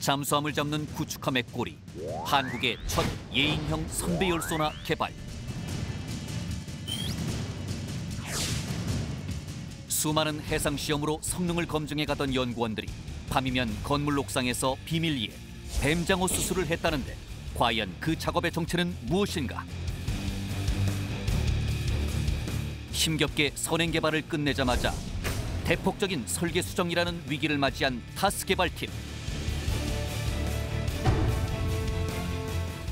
잠수함을 잡는 구축함의 꼴이 한국의 첫 예인형 선배열 소나 개발. 수많은 해상 시험으로 성능을 검증해가던 연구원들이 밤이면 건물 옥상에서 비밀리에 뱀장어 수술을 했다는데 과연 그 작업의 정체는 무엇인가? 힘겹게 선행 개발을 끝내자마자 대폭적인 설계 수정이라는 위기를 맞이한 타스 개발팀.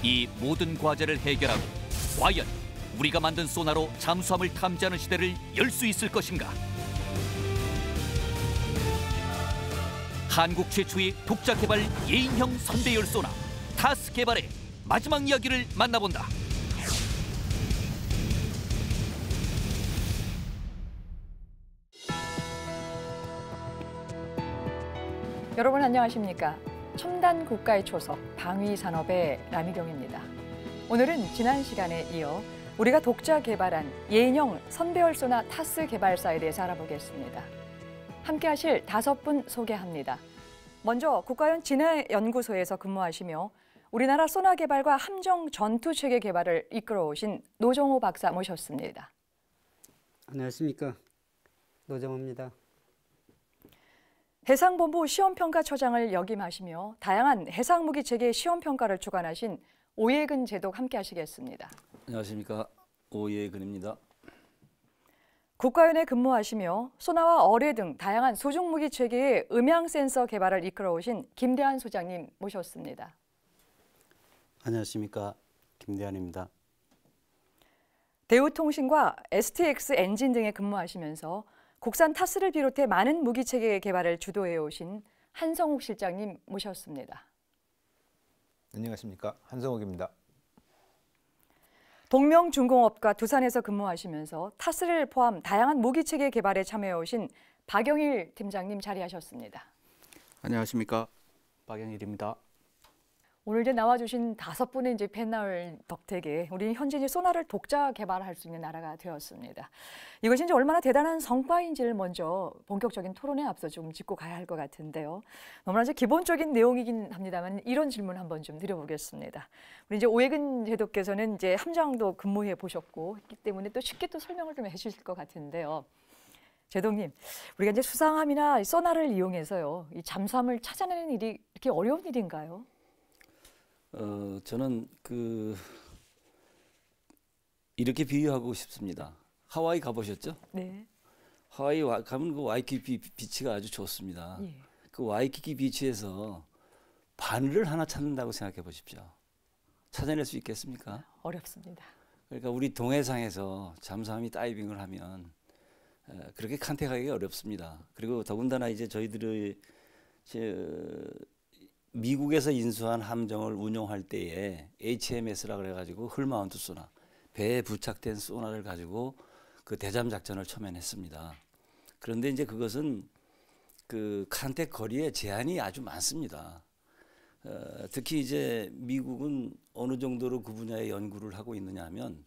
이 모든 과제를 해결하고 과연 우리가 만든 소나로 잠수함을 탐지하는 시대를 열 수 있을 것인가? 한국 최초의 독자 개발 예인형 선배열 소나 타스 개발의 마지막 이야기를 만나본다. 여러분 안녕하십니까? 첨단 국가의 초석 방위산업의 라미경입니다. 오늘은 지난 시간에 이어 우리가 독자 개발한 예인형 선배열 소나 타스 개발사에 대해서 알아보겠습니다. 함께 하실 5분 소개합니다. 먼저 국가연 진해연구소에서 근무하시며 우리나라 소나 개발과 함정 전투체계 개발을 이끌어오신 노정호 박사 모셨습니다. 안녕하십니까? 노정호입니다. 해상본부 시험평가처장을 역임하시며 다양한 해상무기체계 시험평가를 주관하신 오예근 제독 함께 하시겠습니다. 안녕하십니까? 오예근입니다. 국가연에 근무하시며 소나와 어뢰 등 다양한 소중무기체계의 음향센서 개발을 이끌어오신 김대한 소장님 모셨습니다. 안녕하십니까? 김대한입니다. 대우통신과 STX 엔진 등에 근무하시면서 국산 타스를 비롯해 많은 무기체계 개발을 주도해 오신 한성욱 실장님 모셨습니다. 안녕하십니까? 한성욱입니다. 동명중공업과 두산에서 근무하시면서 타스를 포함 다양한 무기체계 개발에 참여해 오신 박영일 팀장님 자리하셨습니다. 안녕하십니까? 박영일입니다. 오늘 이제 나와주신 5분의 이제 패널 덕택에 우리 현재 소나를 독자 개발할 수 있는 나라가 되었습니다. 이것이 이제 얼마나 대단한 성과인지를 먼저 본격적인 토론에 앞서 좀 짚고 가야 할 것 같은데요. 너무나 이제 기본적인 내용이긴 합니다만 이런 질문 한번 좀 드려보겠습니다. 우리 이제 오예근 제독께서는 이제 함정도 근무해 보셨고 했기 때문에 또 쉽게 또 설명을 좀 해주실 것 같은데요. 제독님, 우리가 이제 수상함이나 소나를 이용해서요, 이 잠수함을 찾아내는 일이 이렇게 어려운 일인가요? 저는 이렇게 비유하고 싶습니다. 하와이 가보셨죠? 네. 하와이 가면 그 와이키키 비치가 아주 좋습니다. 예. 그 와이키키 비치에서 바늘을 하나 찾는다고 생각해 보십시오. 찾아낼 수 있겠습니까? 어렵습니다. 그러니까 우리 동해상에서 잠수함이 다이빙을 하면 그렇게 컨택하기가 어렵습니다. 그리고 더군다나 이제 저희들의 미국에서 인수한 함정을 운용할 때에 HMS라 그래가지고 훌마운트 소나, 배에 부착된 소나를 가지고 그 대잠 작전을 처음에 했습니다. 그런데 이제 그것은 그 컨택 거리에 제한이 아주 많습니다. 특히 이제 미국은 어느 정도로 그 분야의 연구를 하고 있느냐 하면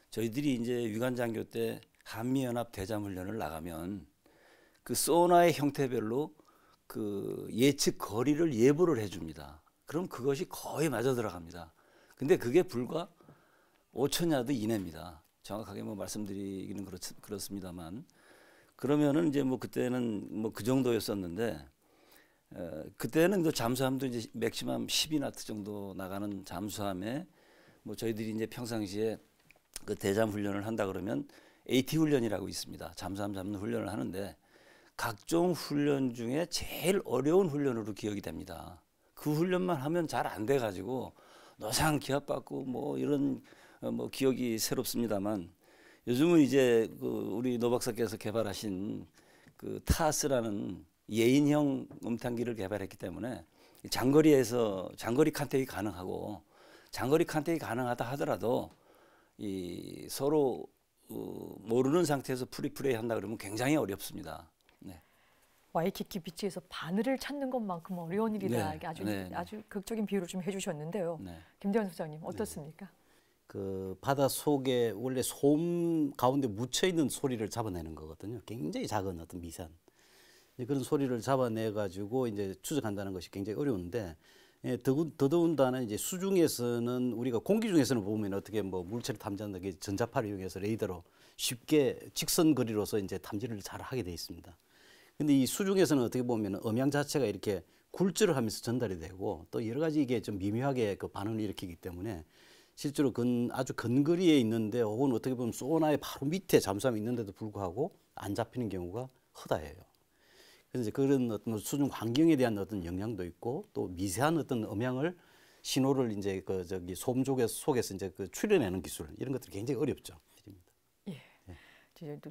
저희들이 이제 위관장교 때 한미연합 대잠 훈련을 나가면 그 소나의 형태별로 그 예측 거리를 예보를 해줍니다. 그럼 그것이 거의 맞아 들어갑니다. 근데 그게 불과 5,000야드 이내입니다. 정확하게 뭐 말씀드리기는 그렇습니다만 그러면은 이제 뭐 그때는 뭐 그 정도였었는데 그때는 또 잠수함도 이제 맥시멈 12나트 정도 나가는 잠수함에 뭐 저희들이 이제 평상시에 그 대잠 훈련을 한다 그러면 AT 훈련이라고 있습니다. 잠수함 잡는 훈련을 하는데 각종 훈련 중에 제일 어려운 훈련으로 기억이 됩니다. 그 훈련만 하면 잘 안 돼가지고 노상 기합받고 뭐 이런 뭐 기억이 새롭습니다만 요즘은 이제 그 우리 노 박사께서 개발하신 그 타스라는 예인형 음탄기를 개발했기 때문에 장거리에서 장거리 컨택이 가능하고 장거리 컨택이 가능하다 하더라도 이 서로 모르는 상태에서 프리플레이 한다 그러면 굉장히 어렵습니다. 네. 와이키키 비치에서 바늘을 찾는 것만큼 어려운 일이다. 네. 아주 극적인 비유를 좀 해주셨는데요. 네. 김대한 소장님 어떻습니까? 그 바다 속에 원래 소음 가운데 묻혀 있는 소리를 잡아내는 거거든요. 굉장히 작은 어떤 미산. 이제 그런 소리를 잡아내 가지고 이제 추적한다는 것이 굉장히 어려운데 예, 더더군다나 이제 수중에서는 우리가 공기 중에서는 보면 어떻게 뭐 물체를 탐지한다 게 전자파를 이용해서 레이더로 쉽게 직선 거리로서 이제 탐지를 잘 하게 돼 있습니다. 근데 이 수중에서는 어떻게 보면 음향 자체가 이렇게 굴절을 하면서 전달이 되고 또 여러 가지 이게 좀 미묘하게 그 반응을 일으키기 때문에 실제로 아주 근거리에 있는데 혹은 어떻게 보면 소나의 바로 밑에 잠수함이 있는데도 불구하고 안 잡히는 경우가 허다해요. 그래서 이제 그런 어떤 수중 환경에 대한 어떤 영향도 있고 또 미세한 어떤 음향을 신호를 이제 그 저기 소음 속에서 이제 그 추려내는 기술 이런 것들이 굉장히 어렵죠.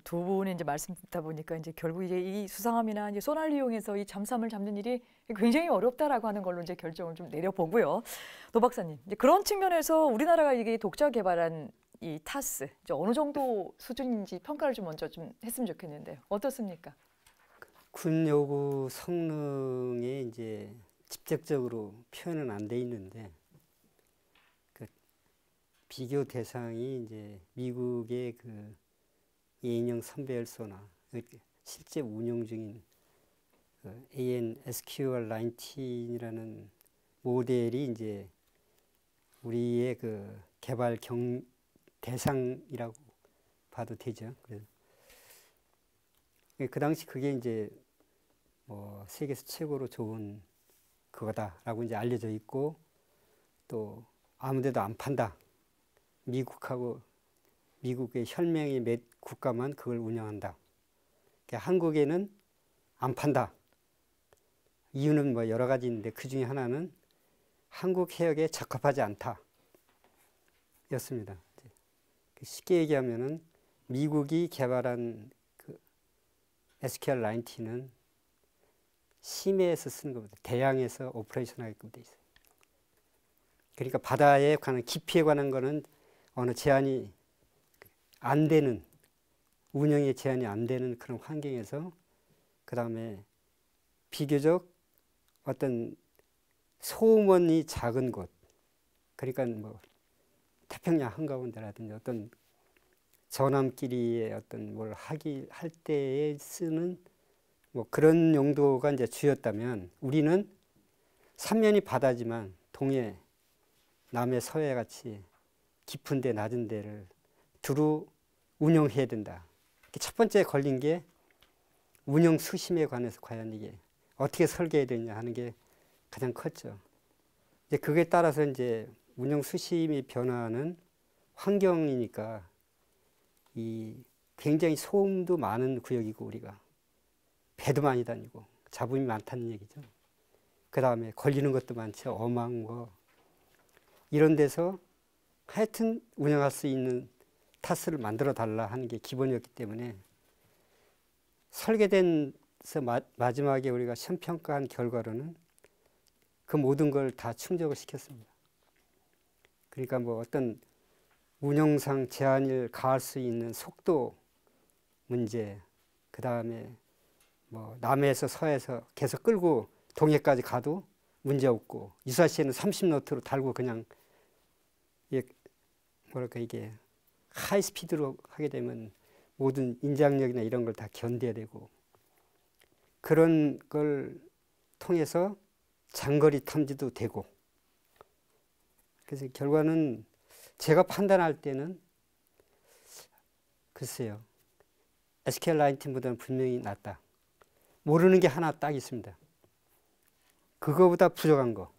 두 분이 이제 말씀 듣다 보니까 이제 결국 이제 이 수상함이나 이제 소나를 이용해서 이 잠수함을 잡는 일이 굉장히 어렵다라고 하는 걸로 이제 결정을 좀 내려보고요. 노 박사님, 이제 그런 측면에서 우리나라가 이게 독자 개발한 이 타스 이제 어느 정도 수준인지 평가를 좀 먼저 좀 했으면 좋겠는데요. 어떻습니까? 군 요구 성능에 이제 직접적으로 표현은 안 돼 있는데 그 비교 대상이 이제 미국의 그 A인형 선배열 소나 실제 운용 중인 그 AN/SQR-19이라는 모델이 이제 우리의 그 개발 대상이라고 봐도 되죠. 그래서 그 당시 그게 이제 뭐 세계에서 최고로 좋은 그거다라고 이제 알려져 있고 또 아무데도 안 판다. 미국의 혈맹의 몇 국가만 그걸 운영한다. 그러니까 한국에는 안 판다. 이유는 뭐 여러 가지 있는데 그 중에 하나는 한국 해역에 적합하지 않다. 였습니다. 쉽게 얘기하면은 미국이 개발한 그 SQR-19는 심해에서 쓰는 것보다 대양에서 오퍼레이션하게끔 돼 있어요. 그러니까 바다에 관한 깊이에 관한 거는 어느 제한이 안 되는 운영에 제한이 안 되는 그런 환경에서 그 다음에 비교적 어떤 소음원이 작은 곳 그러니까 뭐 태평양 한가운데라든지 어떤 저남끼리의 어떤 뭘 할 때에 쓰는 뭐 그런 용도가 이제 주였다면 우리는 삼면이 바다지만 동해, 남해, 서해 같이 깊은 데 낮은 데를 두루 운영해야 된다. 첫 번째 걸린 게 운영 수심에 관해서 과연 이게 어떻게 설계해야 되냐 하는 게 가장 컸죠. 이제 그에 따라서 이제 운영 수심이 변화하는 환경이니까 이 굉장히 소음도 많은 구역이고 우리가 배도 많이 다니고 잡음이 많다는 얘기죠. 그 다음에 걸리는 것도 많죠. 어망 뭐 이런 데서 하여튼 운영할 수 있는 타스를 만들어 달라 하는 게 기본이었기 때문에 설계된서 마지막에 우리가 시험 평가한 결과로는 그 모든 걸 다 충족을 시켰습니다. 그러니까 뭐 어떤 운영상 제한을 가할 수 있는 속도 문제, 그 다음에 뭐 남해에서 서해에서 계속 끌고 동해까지 가도 문제 없고 유사시에는 30노트로 달고 그냥 이게 하이 스피드로 하게 되면 모든 인장력이나 이런 걸 다 견뎌야 되고 그런 걸 통해서 장거리 탐지도 되고 그래서 결과는 제가 판단할 때는 글쎄요 SQR-19보다는 분명히 낫다. 모르는 게 하나 딱 있습니다. 그거보다 부족한 거.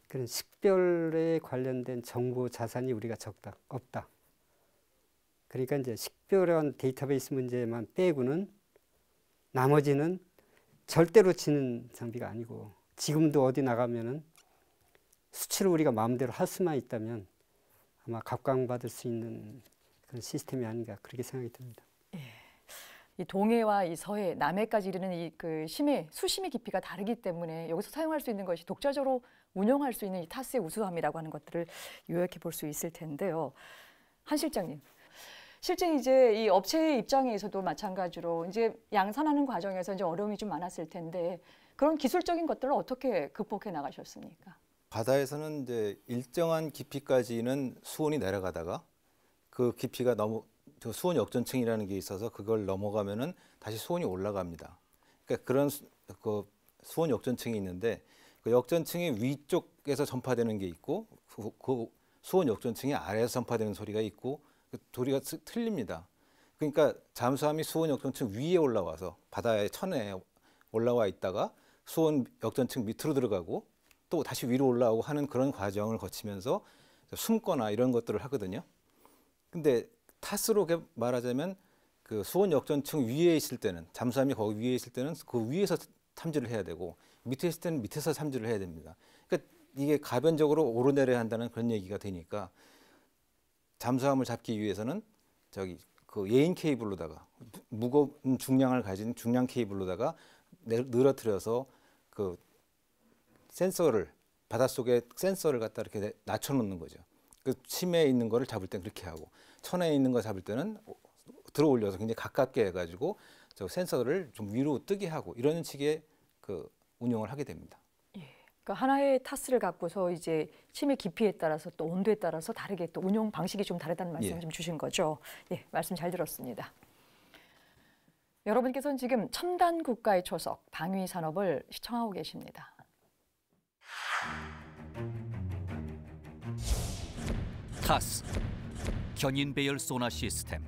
그런 식별에 관련된 정보 자산이 우리가 없다. 그러니까 이제 식별한 데이터베이스 문제만 빼고는 나머지는 절대로 지는 장비가 아니고 지금도 어디 나가면은 수치를 우리가 마음대로 할 수만 있다면 아마 각광받을 수 있는 그런 시스템이 아닌가 그렇게 생각이 듭니다. 예. 이 동해와 이 서해, 남해까지 이르는 이 그 수심의 깊이가 다르기 때문에 여기서 사용할 수 있는 것이 독자적으로 운영할 수 있는 이 타스의 우수함이라고 하는 것들을 요약해 볼 수 있을 텐데요. 한 실장님, 실제 이제 이 업체의 입장에서도 마찬가지로 이제 양산하는 과정에서 이제 어려움이 좀 많았을 텐데 그런 기술적인 것들을 어떻게 극복해 나가셨습니까? 바다에서는 이제 일정한 깊이까지는 수온이 내려가다가 그 깊이가 수온 역전층이라는 게 있어서 그걸 넘어가면은 다시 수온이 올라갑니다. 그러니까 그런 그 수온 역전층이 있는데 그 역전층이 위쪽에서 전파되는 게 있고 그 수온 역전층이 아래에서 전파되는 소리가 있고 그 소리가 틀립니다. 그러니까 잠수함이 수온 역전층 위에 올라와서 바다의 천에 올라와 있다가 수온 역전층 밑으로 들어가고 또 다시 위로 올라오고 하는 그런 과정을 거치면서 숨거나 이런 것들을 하거든요. 근데 타스로 말하자면 그 수온 역전층 위에 있을 때는 잠수함이 거기 위에 있을 때는 그 위에서 탐지를 해야 되고 밑에 있을 때는 밑에서 탐지를 해야 됩니다. 그러니까 이게 가변적으로 오르내려야 한다는 그런 얘기가 되니까 잠수함을 잡기 위해서는 저기 그 예인 케이블로다가 무거운 중량을 가진 중량 케이블로다가 늘어뜨려서 그 센서를 바닷속에 센서를 갖다 이렇게 낮춰놓는 거죠. 그 심해에 있는 거를 잡을 땐 그렇게 하고 천에 있는 거 잡을 때는 들어 올려서 굉장히 가깝게 해가지고 저 센서를 좀 위로 뜨게 하고 이런 식의 그 운영을 하게 됩니다. 그러니까 하나의 타스를 갖고서 이제 침의 깊이에 따라서 또 온도에 따라서 다르게 또 운용 방식이 좀 다르다는 말씀을 좀 주신 거죠. 예, 말씀 잘 들었습니다. 여러분께서는 지금 첨단 국가의 초석 방위 산업을 시청하고 계십니다. 타스 견인 배열 소나 시스템.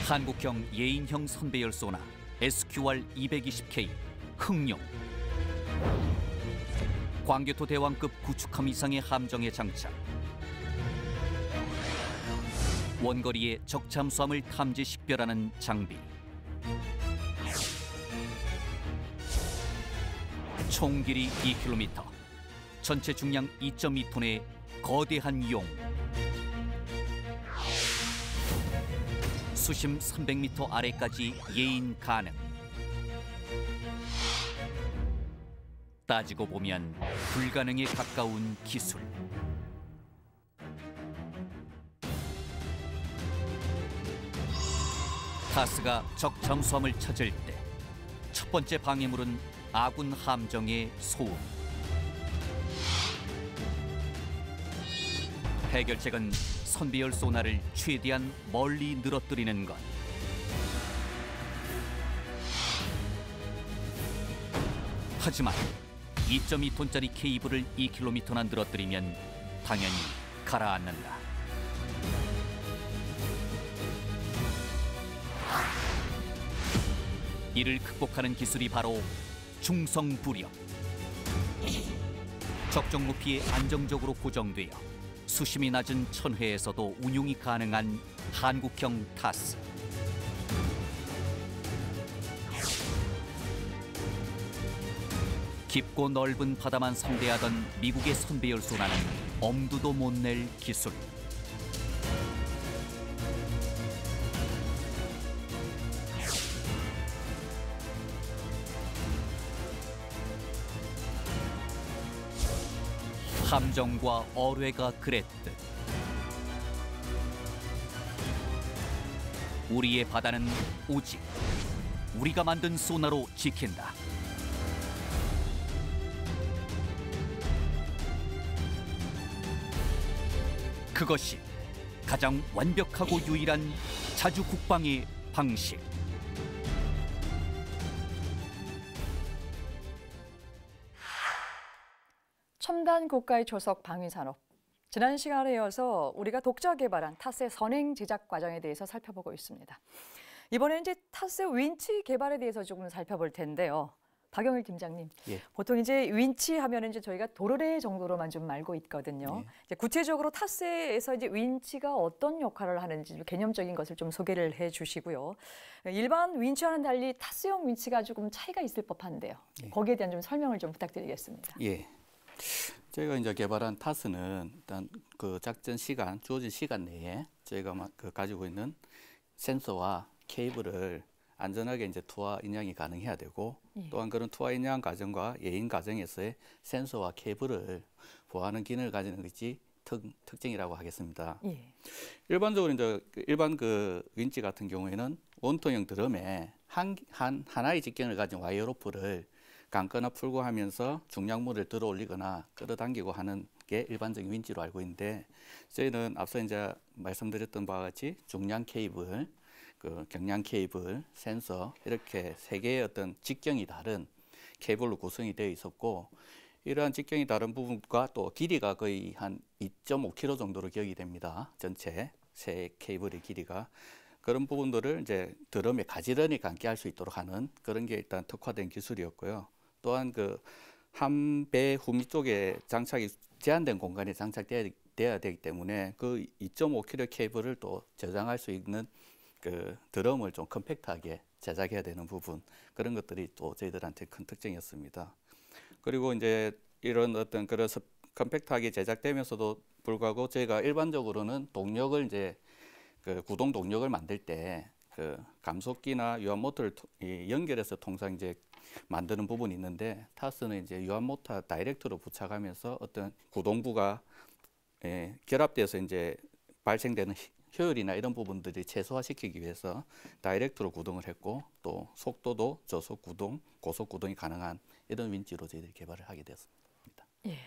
한국형 예인형 선배열 소나 SQR-220K 흥룡. 광개토 대왕급 구축함 이상의 함정에 장착. 원거리에 적 잠수함을 탐지 식별하는 장비. 총 길이 2km, 전체 중량 2.2톤의 거대한 용. 수심 300m 아래까지 예인 가능. 따지고 보면 불가능에 가까운 기술. 타스가 적 잠수함을 찾을 때 첫 번째 방해물은 아군 함정의 소음. 해결책은 선배열 소나를 최대한 멀리 늘어뜨리는 것. 하지만 2.2톤짜리 케이블을 2km나 늘어뜨리면 당연히 가라앉는다. 이를 극복하는 기술이 바로 중성부력. 적정 높이에 안정적으로 고정되어 수심이 낮은 천회에서도 운용이 가능한 한국형 타스. 깊고 넓은 바다만 상대하던 미국의 선배열 소나는 엄두도 못 낼 기술. 함정과 어뢰가 그랬듯 우리의 바다는 오직 우리가 만든 소나로 지킨다. 그것이 가장 완벽하고 유일한 자주 국방의 방식. 첨단 국가의 초석 방위 산업. 지난 시간에 이어서 우리가 독자 개발한 타스의 선행 제작 과정에 대해서 살펴보고 있습니다. 이번에 이제 타스의 윈치 개발에 대해서 조금 살펴볼 텐데요. 박영일 팀장님, 예. 보통 이제 윈치 하면 이제 저희가 도르래 정도로만 좀 알고 있거든요. 예. 이제 구체적으로 타스에서 이제 윈치가 어떤 역할을 하는지 개념적인 것을 좀 소개를 해주시고요. 일반 윈치와는 달리 타스형 윈치가 조금 차이가 있을 법한데요. 예. 거기에 대한 좀 설명을 좀 부탁드리겠습니다. 예. 저희가 이제 개발한 타스는 일단 그 작전 시간, 주어진 시간 내에 저희가 가지고 있는 센서와 케이블을 안전하게 이제 투하 인양이 가능해야 되고, 예. 또한 그런 투하 인양 과정과 예인 과정에서의 센서와 케이블을 보호하는 기능을 가지는 것이 특징이라고 하겠습니다. 예. 일반적으로 이제 일반 그 윈치 같은 경우에는 원통형 드럼에 하나의 직경을 가진 와이어 로프를 감거나 풀고 하면서 중량물을 들어 올리거나 끌어당기고 하는 게 일반적인 윈치로 알고 있는데, 저희는 앞서 이제 말씀드렸던 바와 같이 중량 케이블, 그 경량 케이블, 센서 이렇게 세 개의 어떤 직경이 다른 케이블로 구성이 되어 있었고, 이러한 직경이 다른 부분과 또 길이가 거의 한 2.5km 정도로 기억이 됩니다. 전체 세 케이블의 길이가. 그런 부분들을 이제 드럼에 가지런히 감게 할 수 있도록 하는 그런 게 일단 특화된 기술이었고요. 또한 그 한 배 후미 쪽에 장착이 제한된 공간에 장착돼야 되기 때문에 그 2.5km 케이블을 또 저장할 수 있는 그 드럼을 좀 컴팩트하게 제작해야 되는 부분, 그런 것들이 또 저희들한테 큰 특징이었습니다. 그리고 이제 이런 어떤 그래서 컴팩트하게 제작되면서도 불구하고 저희가 일반적으로는 동력을 이제 그 구동 동력을 만들 때 그 감속기나 유압 모터를 연결해서 통상 이제 만드는 부분이 있는데, 타스는 이제 유압 모터 다이렉트로 부착하면서 어떤 구동부가 결합돼서 이제 발생되는 효율이나 이런 부분들이 최소화시키기 위해서 다이렉트로 구동을 했고, 또 속도도 저속 구동, 고속 구동이 가능한 이런 윈치로 저희들이 개발을 하게 되었습니다. 예.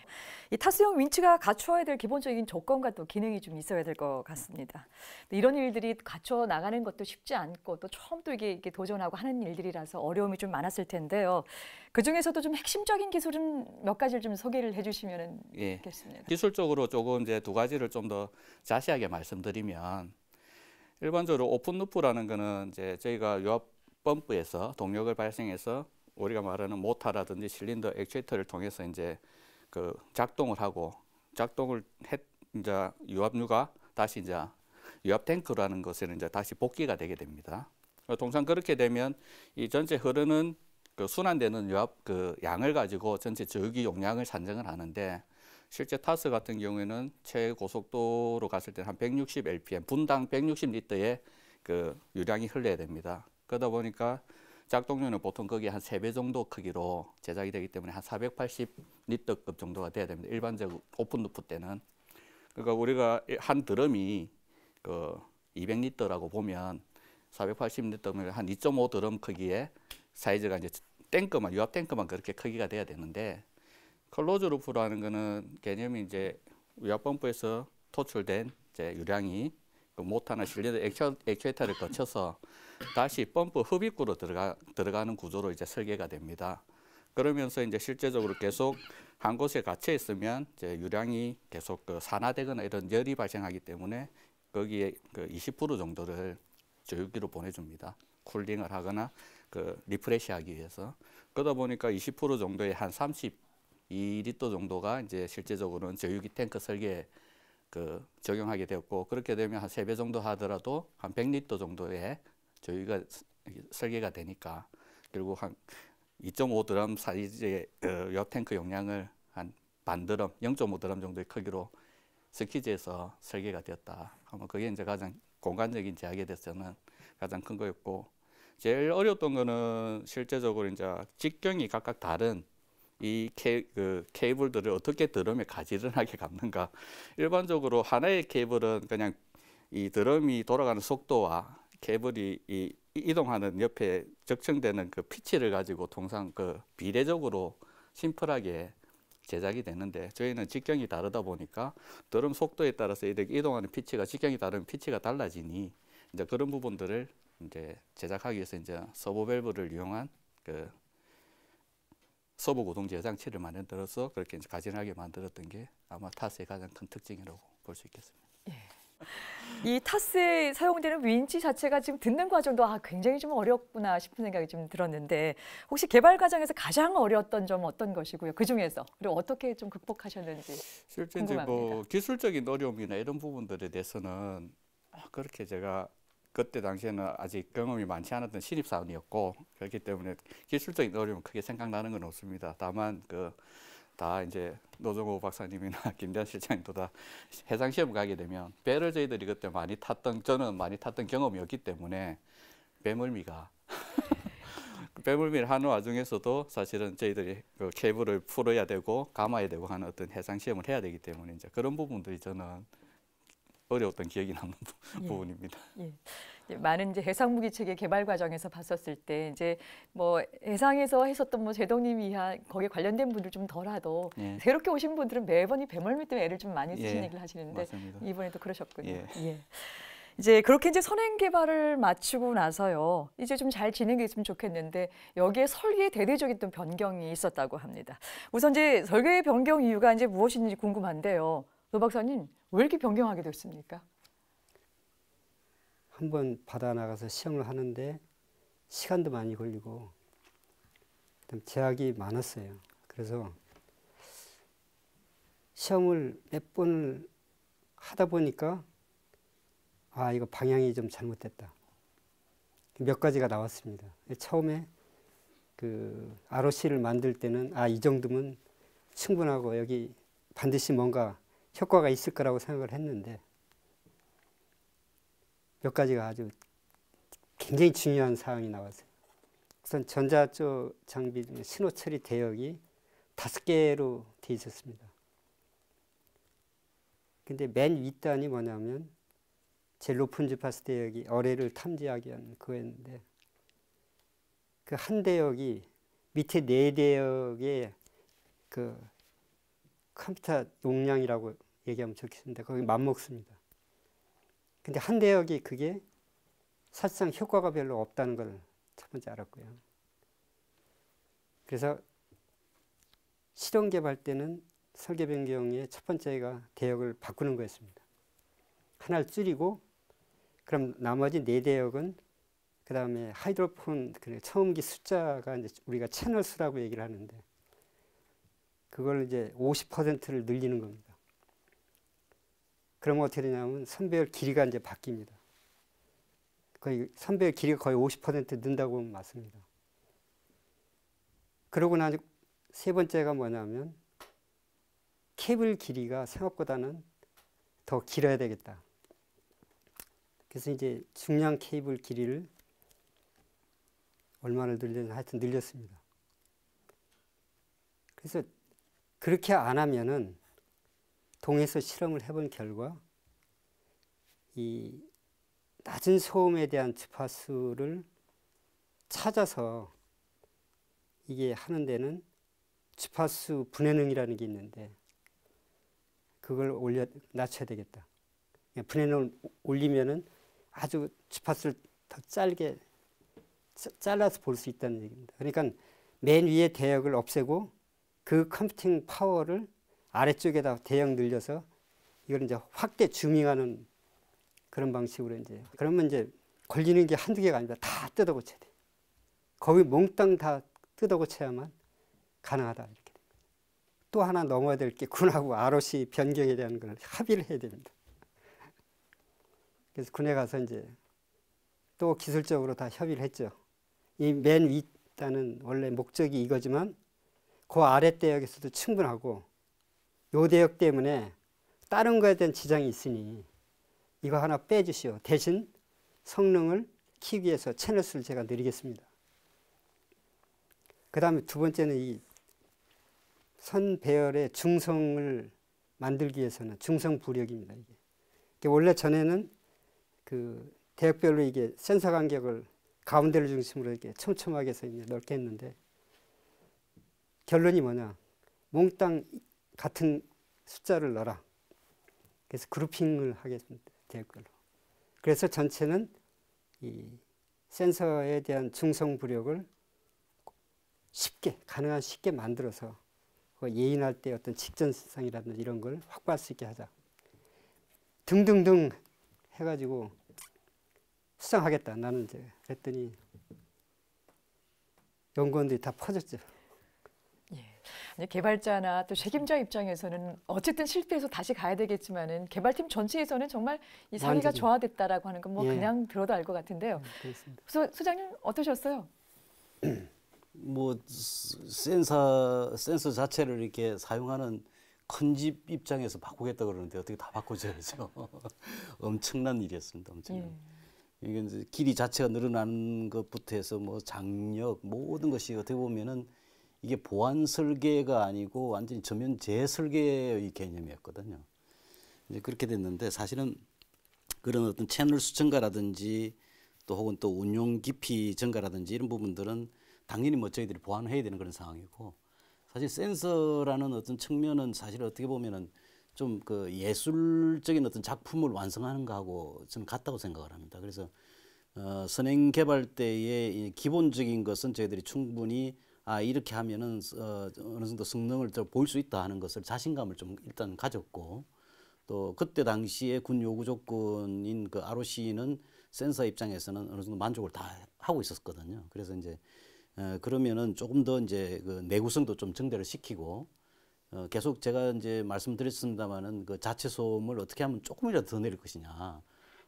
이 타스형 윈치가 갖추어야 될 기본적인 조건과 또 기능이 좀 있어야 될 것 같습니다. 이런 일들이 갖춰 나가는 것도 쉽지 않고 또 처음 또 이게 도전하고 하는 일들이라서 어려움이 좀 많았을 텐데요. 그 중에서도 좀 핵심적인 기술은 몇 가지를 좀 소개를 해주시면 좋겠습니다. 기술적으로 조금 이제 두 가지를 좀 더 자세하게 말씀드리면, 일반적으로 오픈 루프라는 거는 이제 저희가 유압 펌프에서 동력을 발생해서 우리가 말하는 모터라든지 실린더, 액추에이터를 통해서 이제 그 작동을 하고, 작동을 이제 유압류가 다시 이제 유압 탱크라는 것에는 이제 다시 복귀가 되게 됩니다. 통상 그렇게 되면 이 전체 흐르는 그 순환되는 유압 그 양을 가지고 전체 저유기 용량을 산정을 하는데, 실제 타스 같은 경우에는 최고속도로 갔을 때 한 160 rpm, 분당 160리터의 그 유량이 흘러야 됩니다. 그러다 보니까 작동료는 보통 거기에 한 3배 정도 크기로 제작이 되기 때문에 한 480리터급 정도가 돼야 됩니다. 일반적 오픈 루프 때는. 그러니까 우리가 한 드럼이 그 200리터라고 보면 480리터면 한 2.5 드럼 크기의 사이즈가 이제 탱크만, 유압 탱크만 그렇게 크기가 돼야 되는데, 클로즈 루프라는 거는 개념이 이제 유압 펌프에서 토출된 이제 유량이 그 모터나 실린더, 액추에이터를 거쳐서 다시 펌프 흡입구로 들어가는 구조로 이제 설계가 됩니다. 그러면서 이제 실제적으로 계속 한 곳에 갇혀 있으면 이제 유량이 계속 그 산화되거나 이런 열이 발생하기 때문에 거기에 그 20% 정도를 저유기로 보내줍니다. 쿨링을 하거나 그 리프레시하기 위해서. 그러다 보니까 20% 정도의 한 32리터 정도가 이제 실제적으로는 저유기 탱크 설계에 그 적용하게 되었고, 그렇게 되면 한 3배 정도 하더라도 한 100리터 정도의 저희가 설계가 되니까 결국 한 2.5 드럼 사이즈의 유압 탱크 용량을 한 반 드럼, 0.5 드럼 정도의 크기로 스키즈에서 설계가 되었다 하면 그게 이제 가장 공간적인 제약에 대해서는 가장 큰 거였고, 제일 어려웠던 거는 실제적으로 이제 직경이 각각 다른 이 케이블들을 어떻게 드럼에 가지런하게 감는가. 일반적으로 하나의 케이블은 그냥 이 드럼이 돌아가는 속도와 케이블이 이동하는 옆에 적층되는 그 피치를 가지고 통상 그 비례적으로 심플하게 제작이 되는데, 저희는 직경이 다르다 보니까 드럼 속도에 따라서 이렇게 이동하는 피치가, 직경이 다른 피치가 달라지니 이제 그런 부분들을 이제 제작하기 위해서 이제 서버 밸브를 이용한 그 서버 구동 제어 장치를 만들어서 그렇게 이제 가진하게 만들었던 게 아마 타스의 가장 큰 특징이라고 볼 수 있겠습니다. 예. 이 타스에 사용되는 윈치 자체가 지금 듣는 과정도 굉장히 좀 어렵구나 싶은 생각이 좀 들었는데, 혹시 개발 과정에서 가장 어려웠던 점 어떤 것이고요? 그 중에서 그리고 어떻게 좀 극복하셨는지 실제 궁금합니다. 이제 뭐 기술적인 어려움이나 이런 부분들에 대해서는 그렇게 제가 그때 당시에는 아직 경험이 많지 않았던 신입사원이었고, 그렇기 때문에 기술적인 어려움은 크게 생각나는 건 없습니다. 다만 다 이제 노정호 박사님이나 김대한 실장님도 다 해상 시험 가게 되면 배를 저희들이 그때 저는 많이 탔던 경험이 없기 때문에 배멀미가 배멀미를 하는 와중에서도 사실은 저희들이 그 케이블을 풀어야 되고 감아야 되고 하는 어떤 해상 시험을 해야 되기 때문에 이제 그런 부분들이 저는 어려웠던 기억이 남는 부분입니다. 예. 많은 이제 해상 무기 체계 개발 과정에서 봤었을 때 이제 뭐 해상에서 했었던 뭐 제동님 이하 거기에 관련된 분들 좀 덜하도 예. 새롭게 오신 분들은 매번 이 배멀미 때문에 애를 좀 많이 쓰신 예, 얘기를 하시는데 맞습니다. 이번에도 그러셨군요. 예. 예. 이제 그렇게 이제 선행 개발을 마치고 나서요. 이제 좀 잘 진행됐으면 좋겠는데 여기에 설계에 대대적인 또 변경이 있었다고 합니다. 우선 이제 설계 변경 이유가 이제 무엇인지 궁금한데요. 노 박사님 왜 이렇게 변경하게 됐습니까? 한번 바다 나가서 시험을 하는데 시간도 많이 걸리고 그다음 제약이 많았어요. 그래서 시험을 몇 번을 하다 보니까 아, 이거 방향이 좀 잘못됐다. 몇 가지가 나왔습니다. 처음에 그 ROC를 만들 때는 아, 이 정도면 충분하고 여기 반드시 뭔가 효과가 있을 거라고 생각을 했는데 몇 가지가 아주 굉장히 중요한 사항이 나왔어요. 우선 전자쪽 장비 중에 신호 처리 대역이 5개로 되어 있었습니다. 근데 맨 윗단이 뭐냐면 제일 높은 주파수 대역이 어뢰를 탐지하기 위한 그거였는데 그 한 대역이 밑에 4대역의 그 컴퓨터 용량이라고 얘기하면 좋겠습니다. 거기 맞먹습니다. 근데 한 대역이 그게 사실상 효과가 별로 없다는 걸 첫 번째 알았고요. 그래서 실용 개발 때는 설계 변경의 첫 번째가 대역을 바꾸는 거였습니다. 하나를 줄이고 그럼 나머지 4대역은 그 다음에 하이드로폰 처음기 숫자가 이제 우리가 채널 수라고 얘기를 하는데 그걸 이제 50%를 늘리는 겁니다. 그러면 어떻게 되냐면 선배열 길이가 이제 바뀝니다. 거의 선배열 길이가 거의 50% 는다고 보면 맞습니다. 그러고 나서 세 번째가 뭐냐면 케이블 길이가 생각보다는 더 길어야 되겠다. 그래서 이제 중량 케이블 길이를 얼마나 늘렸나 하여튼 늘렸습니다. 그래서 그렇게 안 하면은 동에서 실험을 해본 결과 이 낮은 소음에 대한 주파수를 찾아서 이게 하는 데는 주파수 분해능이라는 게 있는데 그걸 낮춰야 되겠다. 분해능을 올리면은 아주 주파수를 더 잘라서 볼 수 있다는 얘기입니다. 그러니까 맨 위에 대역을 없애고 그 컴퓨팅 파워를 아래쪽에다 대역 늘려서 이걸 이제 확대 주밍하는 그런 방식으로 이제 그러면 이제 걸리는 게 한두 개가 아니라 다 뜯어 고쳐야 돼. 거의 몽땅 다 뜯어 고쳐야만 가능하다 이렇게 됩니다. 또 하나 넘어야 될 게 군하고 ROC 변경에 대한 걸 합의를 해야 됩니다. 그래서 군에 가서 이제 또 기술적으로 다 협의를 했죠. 이 맨 윗단은 원래 목적이 이거지만 그 아래 대역에서도 충분하고 요 대역 때문에 다른 거에 대한 지장이 있으니 이거 하나 빼주시오. 대신 성능을 키우기 위해서 채널 수를 제가 늘리겠습니다. 그 다음에 두 번째는 이 선 배열의 중성을 만들기 위해서는 중성 부력입니다. 이게 원래 전에는 그 대역별로 이게 센서 간격을 가운데를 중심으로 이렇게 촘촘하게 해서 이제 넓게 했는데 결론이 뭐냐? 몽땅 같은 숫자를 넣어라. 그래서 그룹핑을 하겠습니다. 대역별로. 그래서 전체는 이 센서에 대한 중성 부력을 가능한 쉽게 만들어서 예인할 때 어떤 직전성이라든지 이런 걸 확보할 수 있게 하자. 등등등 해가지고 수상하겠다. 나는 이제 그랬더니 연구원들이 다 퍼졌죠. 예. 개발자나 또 책임자 입장에서는 어쨌든 실패해서 다시 가야 되겠지만은 개발팀 전체에서는 정말 이 사기가 완전히. 조화됐다라고 하는 건 뭐 예. 그냥 들어도 알 것 같은데요. 그렇습니다. 소장님 어떠셨어요? 뭐 센서 자체를 이렇게 사용하는 큰 집 입장에서 바꾸겠다 그러는데 어떻게 다 바꿔줘야죠. 엄청난 일이었습니다. 엄청난. 이게 이제 길이 자체가 늘어나는 것부터 해서 뭐 장력 모든 것이 어떻게 보면은 이게 보안 설계가 아니고 완전히 전면 재설계의 개념이었거든요. 이제 그렇게 됐는데 사실은 그런 어떤 채널 수정가라든지 또 혹은 또 운용 깊이 증가라든지 이런 부분들은 당연히 뭐 저희들이 보완해야 되는 그런 상황이고, 사실 센서라는 어떤 측면은 사실 어떻게 보면은 좀 그 예술적인 어떤 작품을 완성하는 거하고 좀 같다고 생각을 합니다. 그래서 선행 개발 때의 이 기본적인 것은 저희들이 충분히 이렇게 하면은 어느 정도 성능을 더 보일 수 있다 하는 것을 자신감을 좀 일단 가졌고, 또 그때 당시에 군 요구 조건인 그 ROC는 센서 입장에서는 어느 정도 만족을 다 하고 있었거든요. 그래서 이제 그러면은 조금 더 이제 그 내구성도 좀 증대를 시키고, 계속 제가 이제 말씀드렸습니다마는 그 자체 소음을 어떻게 하면 조금이라도 더 내릴 것이냐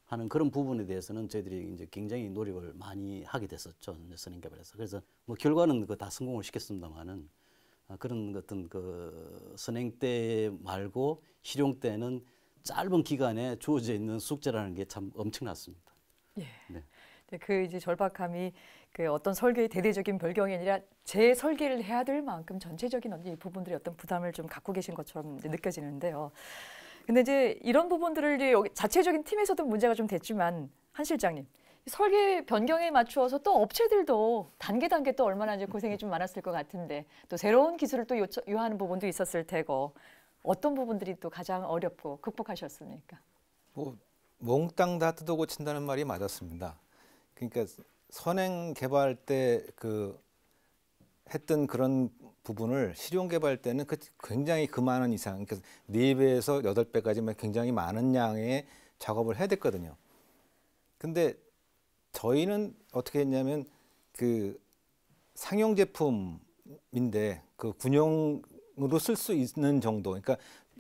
하는 그런 부분에 대해서는 저희들이 이제 굉장히 노력을 많이 하게 됐었죠. 선행 개발에서. 그래서 뭐 결과는 그 다 성공을 시켰습니다마는 그런 어떤 그 선행 때 말고 실용 때는 짧은 기간에 주어져 있는 숙제라는 게 참 엄청났습니다. 예. 네. 그 이제 절박함이 그 어떤 설계의 대대적인 변경이 아니라 재설계를 해야 될 만큼 전체적인 어떤 부분들이 어떤 부담을 좀 갖고 계신 것처럼 이제 느껴지는데요. 근데 이제 이런 부분들을 이제 여기 자체적인 팀에서도 문제가 좀 됐지만, 한 실장님, 설계 변경에 맞추어서 또 업체들도 단계 또 얼마나 이제 고생이 좀 많았을 것 같은데, 또 새로운 기술을 또 요하는 부분도 있었을 테고, 어떤 부분들이 또 가장 어렵고 극복하셨습니까? 뭐 몽땅 다 뜯어 고친다는 말이 맞았습니다. 그러니까 선행 개발 때 그 했던 그런 부분을 실용 개발 때는 굉장히 그 많은 이상, 그러니까 4배에서 8배까지 굉장히 많은 양의 작업을 해야 됐거든요. 근데 저희는 어떻게 했냐면 그 상용 제품인데 그 군용으로 쓸 수 있는 정도, 그러니까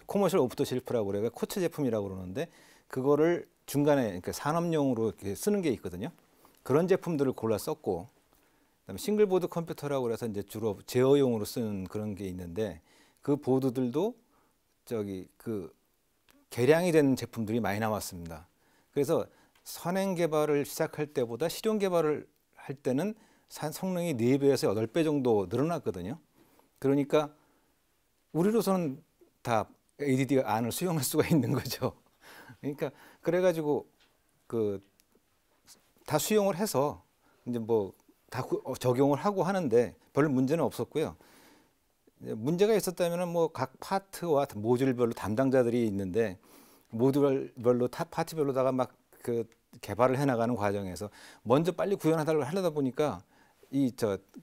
코머셜 오프 더 쉘프라고 그래요. 코체 제품이라고 그러는데 그거를 중간에 그러니까 산업용으로 이렇게 쓰는 게 있거든요. 그런 제품들을 골라 썼고, 그다음에 싱글보드 컴퓨터라고 그래서 이제 주로 제어용으로 쓰는 그런 게 있는데, 그 보드들도 저기 그 개량이 된 제품들이 많이 나왔습니다. 그래서 선행 개발을 시작할 때보다 실용 개발을 할 때는 성능이 4배에서 8배 정도 늘어났거든요. 그러니까 우리로서는 다 ADD 안을 수용할 수가 있는 거죠. 그러니까 그래가지고 그 다 수용을 해서 이제 뭐 다 적용을 하고 하는데 별 문제는 없었고요. 문제가 있었다면은 뭐 각 파트와 모듈별로 담당자들이 있는데 모듈별로 파트별로다가 막 그 개발을 해나가는 과정에서 먼저 빨리 구현하달라고 하려다 보니까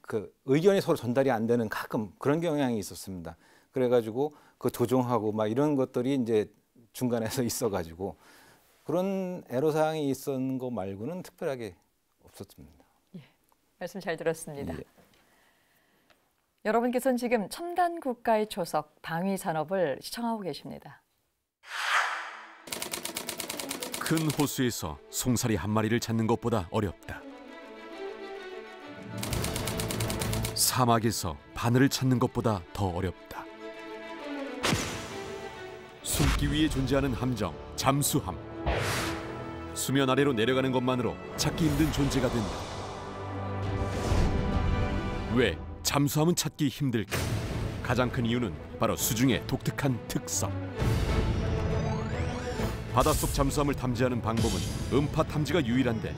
그 의견이 서로 전달이 안 되는 가끔 그런 경향이 있었습니다. 그래가지고 그 조정하고 막 이런 것들이 이제 중간에서 있어가지고 그런 애로사항이 있었는 거 말고는 특별하게 없었습니다. 예, 말씀 잘 들었습니다. 예. 여러분께서는 지금 첨단 국가의 초석 방위 산업을 시청하고 계십니다. 큰 호수에서 송사리 한 마리를 찾는 것보다 어렵다. 사막에서 바늘을 찾는 것보다 더 어렵다. 숨기 위에 존재하는 함정, 잠수함. 수면 아래로 내려가는 것만으로 찾기 힘든 존재가 된다. 왜 잠수함은 찾기 힘들까? 가장 큰 이유는 바로 수중의 독특한 특성. 바닷속 잠수함을 탐지하는 방법은 음파 탐지가 유일한데,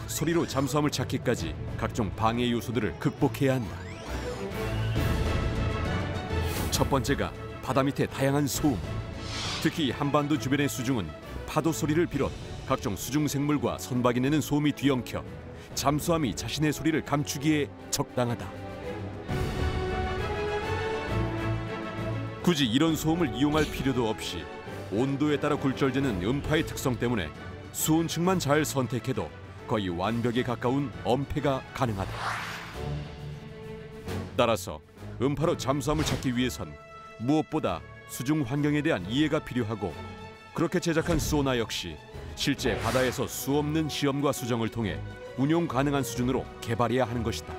소리로 잠수함을 찾기까지 각종 방해 요소들을 극복해야 한다. 첫 번째가 바다 밑의 다양한 소음. 특히 한반도 주변의 수중은 파도 소리를 비롯 각종 수중 생물과 선박이 내는 소음이 뒤엉켜 잠수함이 자신의 소리를 감추기에 적당하다. 굳이 이런 소음을 이용할 필요도 없이 온도에 따라 굴절되는 음파의 특성 때문에 수온층만 잘 선택해도 거의 완벽에 가까운 엄폐가 가능하다. 따라서 음파로 잠수함을 찾기 위해선 무엇보다 수중 환경에 대한 이해가 필요하고, 그렇게 제작한 소나 역시 실제 바다에서 수없는 시험과 수정을 통해 운용 가능한 수준으로 개발해야 하는 것이다.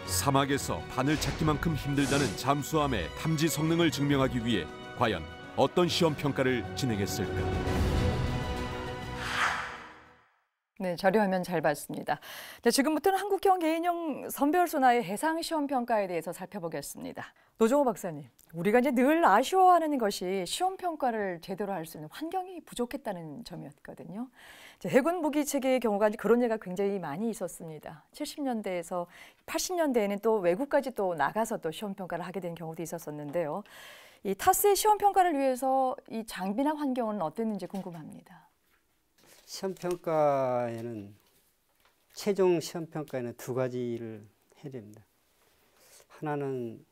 사막에서 바늘 찾기만큼 힘들다는 잠수함의 탐지 성능을 증명하기 위해 과연 어떤 시험 평가를 진행했을까? 네, 자료화면 잘 봤습니다. 자, 지금부터는 한국형 개인용 선별 소나의 해상 시험 평가에 대해서 살펴보겠습니다. 노종호 박사님, 우리가 이제 늘 아쉬워하는 것이 시험 평가를 제대로 할 수 있는 환경이 부족했다는 점이었거든요. 해군 무기 체계의 경우가 그런 예가 굉장히 많이 있었습니다. 70년대에서 80년대에는 또 외국까지 또 나가서 또 시험 평가를 하게 된 경우도 있었었는데요. 이 타스의 시험 평가를 위해서 이 장비나 환경은 어땠는지 궁금합니다. 시험평가에는 최종 시험평가에는 두 가지를 해야 됩니다. 하나는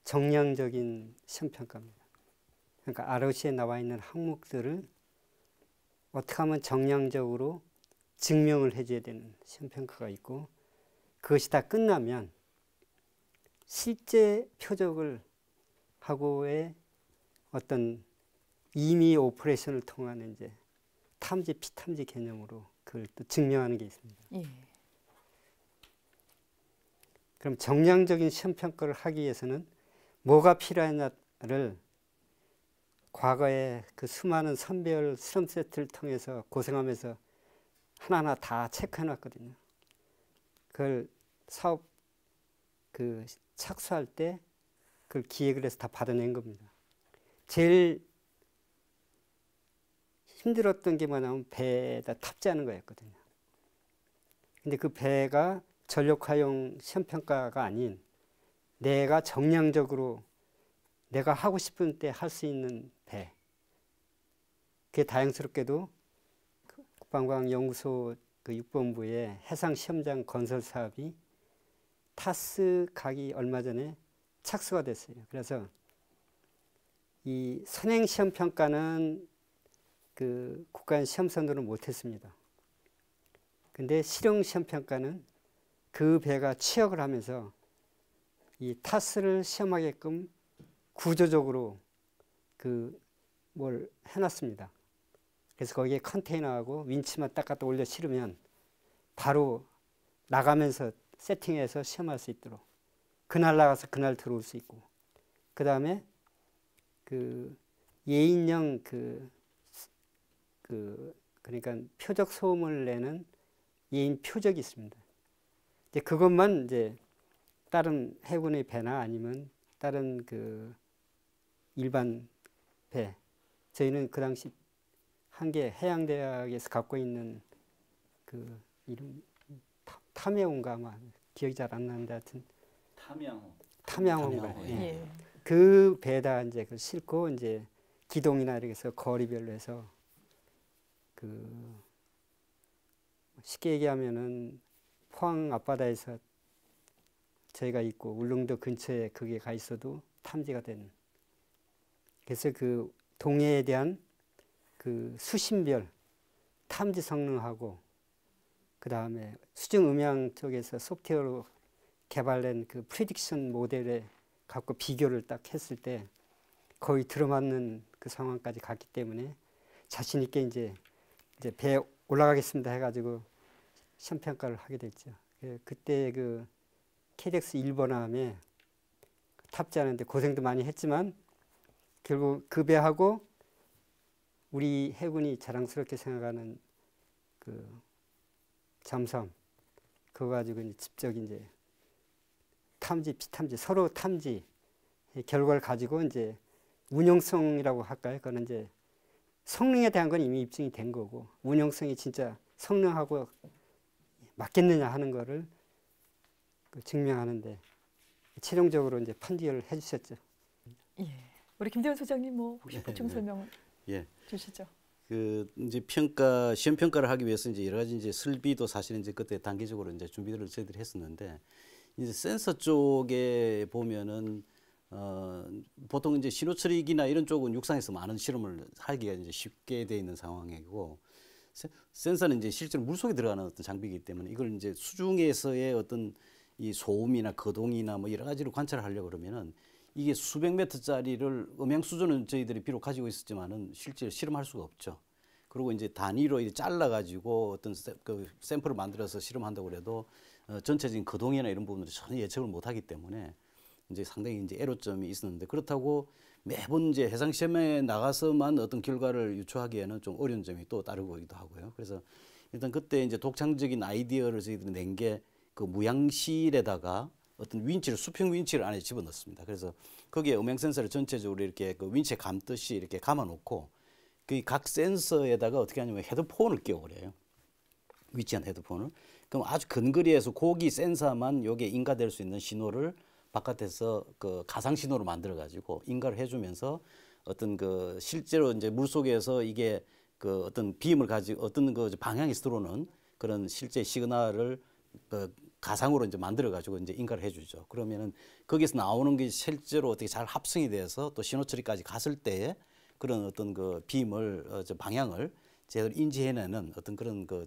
정량적인 시험평가입니다. 그러니까 ROC에 나와 있는 항목들을 어떻게 하면 정량적으로 증명을 해줘야 되는 시험평가가 있고, 그것이 다 끝나면 실제 표적을 하고의 어떤 임의 오퍼레이션을 통한 이제 탐지, 피탐지 개념으로 그걸 또 증명하는 게 있습니다. 예. 그럼 정량적인 시험평가를 하기 위해서는 뭐가 필요하냐를 과거에 그 수많은 선별 실험 세트를 통해서 고생하면서 하나하나 다 체크해 놨거든요. 그걸 사업 그 착수할 때 그걸 기획을 해서 다 받아낸 겁니다. 제일 힘들었던 게 뭐냐면 배에다 탑재하는 거였거든요. 근데 그 배가 전력화용 시험평가가 아닌 내가 정량적으로 내가 하고 싶은 때 할 수 있는 배. 그게 다행스럽게도 국방과학연구소 그 6본부의 해상시험장 건설 사업이 타스 가기 얼마 전에 착수가 됐어요. 그래서 이 선행시험평가는 그 국가의 시험선도를 못했습니다. 근데 실용시험평가는 그 배가 취역을 하면서 이 타스를 시험하게끔 구조적으로 그 뭘 해놨습니다. 그래서 거기에 컨테이너하고 윈치만 딱 갖다 올려 실으면 바로 나가면서 세팅해서 시험할 수 있도록, 그날 나가서 그날 들어올 수 있고, 그 다음에 그 예인형 그러니까 표적 소음을 내는 예인 표적이 있습니다. 이제 그것만 이제 다른 해군의 배나 아니면 다른 그 일반 배, 저희는 그 당시 한개 해양대학에서 갖고 있는 그 이름 탐해온가 아마 기억이 잘 안 나는데 하여튼 탐양호인가. 예. 예. 그 배에다 이제 그 싣고 이제 기동이나 이렇게 해서 거리별로 해서 그 쉽게 얘기하면은 포항 앞바다에서 저희가 있고 울릉도 근처에 그게 가 있어도 탐지가 되는. 그래서 그 동해에 대한 그 수신별 탐지 성능하고 그 다음에 수중 음향 쪽에서 소프트웨어로 개발된 그 프리딕션 모델에 갖고 비교를 딱 했을 때 거의 들어맞는 그 상황까지 갔기 때문에 자신 있게 이제 배에 올라가겠습니다 해가지고 시험 평가를 하게 됐죠. 그때 그 KDX 1번함에 탑재하는데 고생도 많이 했지만 결국 그 배하고 우리 해군이 자랑스럽게 생각하는 그 잠수함 그거 가지고 이제 직접 이제 탐지, 피탐지 서로 탐지 결과를 가지고 이제 운용성이라고 할까요? 그거는 이제 성능에 대한 건 이미 입증이 된 거고 운용성이 진짜 성능하고 맞겠느냐 하는 거를 증명하는데 최종적으로 이제 판결을 해주셨죠. 예. 우리 김대원 소장님 뭐 혹시 보충 설명 예. 주시죠. 그 이제 시험 평가를 하기 위해서 이제 여러 가지 이제 설비도 사실은 이제 그때 단계적으로 이제 준비를 저희들이 했었는데 이제 센서 쪽에 보면은 보통 이제 신호 처리기나 이런 쪽은 육상에서 많은 실험을 하기가 이제 쉽게 돼 있는 상황이고 센서는 이제 실제로 물속에 들어가는 어떤 장비이기 때문에 이걸 이제 수중에서의 어떤 이 소음이나 거동이나 뭐 여러 가지로 관찰을 하려고 그러면은 이게 수백 미터짜리를 음향 수준은 저희들이 비록 가지고 있었지만은 실제 실험할 수가 없죠. 그리고 이제 단위로 이제 잘라가지고 어떤 그 샘플을 만들어서 실험한다고 그래도 전체적인 거동이나 이런 부분들을 전혀 예측을 못하기 때문에 이제 상당히 이제 애로점이 있었는데 그렇다고 매번 이제 해상 시험에 나가서만 어떤 결과를 유추하기에는 좀 어려운 점이 또 따르기도 하고요. 그래서 일단 그때 이제 독창적인 아이디어를 저희들이 낸 게 그 무양실에다가 어떤 윈치를 수평 윈치를 안에 집어넣습니다. 그래서 거기에 음향 센서를 전체적으로 이렇게 그 윈치에 감듯이 이렇게 감아놓고 그 각 센서에다가 어떻게 하냐면 헤드폰을 끼워버려요. 위치한 헤드폰을. 그럼 아주 근거리에서 고기 센서만 요게 인가될 수 있는 신호를 바깥에서 그 가상 신호로 만들어 가지고 인가를 해주면서 어떤 그 실제로 이제 물 속에서 이게 그 어떤 빔을 가지고 어떤 그 방향에서 들어오는 그런 실제 시그널을 그 가상으로 이제 만들어 가지고 이제 인가를 해주죠. 그러면은 거기서 나오는 게 실제로 어떻게 잘 합성이 돼서 또 신호 처리까지 갔을 때에 그런 어떤 그 빔을 저 방향을 제대로 인지해내는 어떤 그런 그